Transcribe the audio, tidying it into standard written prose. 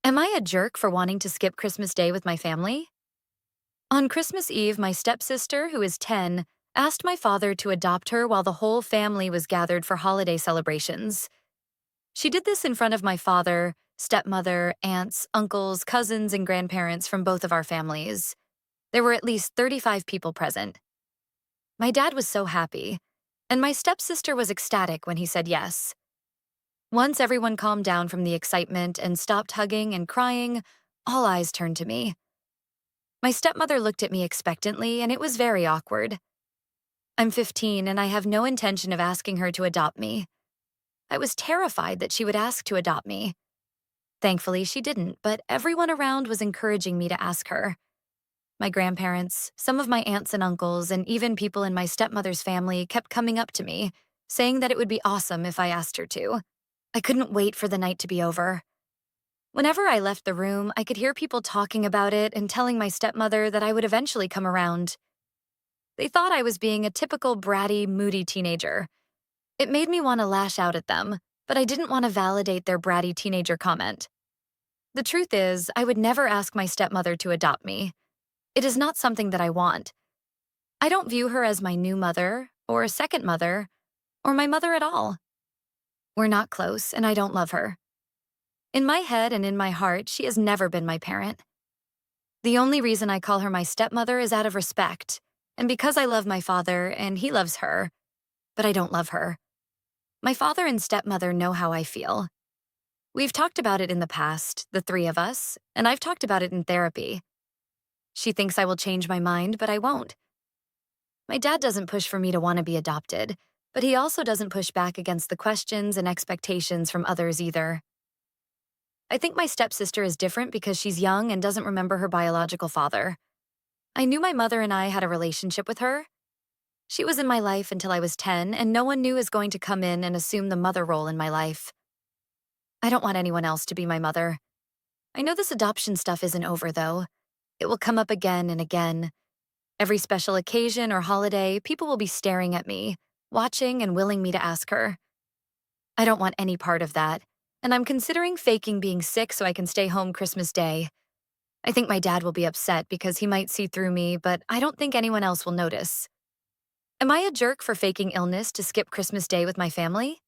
Am I a jerk for wanting to skip Christmas Day with my family? On Christmas Eve, my stepsister, who is 10, asked my father to adopt her while the whole family was gathered for holiday celebrations. She did this in front of my father, stepmother, aunts, uncles, cousins, and grandparents from both of our families. There were at least 35 people present. My dad was so happy, and my stepsister was ecstatic when he said yes. Once everyone calmed down from the excitement and stopped hugging and crying, all eyes turned to me. My stepmother looked at me expectantly, and it was very awkward. I'm 15, and I have no intention of asking her to adopt me. I was terrified that she would ask to adopt me. Thankfully, she didn't, but everyone around was encouraging me to ask her. My grandparents, some of my aunts and uncles, and even people in my stepmother's family kept coming up to me, saying that it would be awesome if I asked her to. I couldn't wait for the night to be over. Whenever I left the room, I could hear people talking about it and telling my stepmother that I would eventually come around. They thought I was being a typical bratty, moody teenager. It made me want to lash out at them, but I didn't want to validate their bratty teenager comment. The truth is, I would never ask my stepmother to adopt me. It is not something that I want. I don't view her as my new mother, or a second mother, or my mother at all. We're not close, and I don't love her. In my head and in my heart, she has never been my parent. The only reason I call her my stepmother is out of respect, and because I love my father and he loves her, but I don't love her. My father and stepmother know how I feel. We've talked about it in the past, the three of us, and I've talked about it in therapy. She thinks I will change my mind, but I won't. My dad doesn't push for me to want to be adopted, but he also doesn't push back against the questions and expectations from others either. I think my stepsister is different because she's young and doesn't remember her biological father. I knew my mother and I had a relationship with her. She was in my life until I was 10, and no one new is going to come in and assume the mother role in my life. I don't want anyone else to be my mother. I know this adoption stuff isn't over, though. It will come up again and again. Every special occasion or holiday, people will be staring at me, watching and willing me to ask her. I don't want any part of that, and I'm considering faking being sick so I can stay home Christmas Day. I think my dad will be upset because he might see through me, but I don't think anyone else will notice. Am I a jerk for faking illness to skip Christmas Day with my family?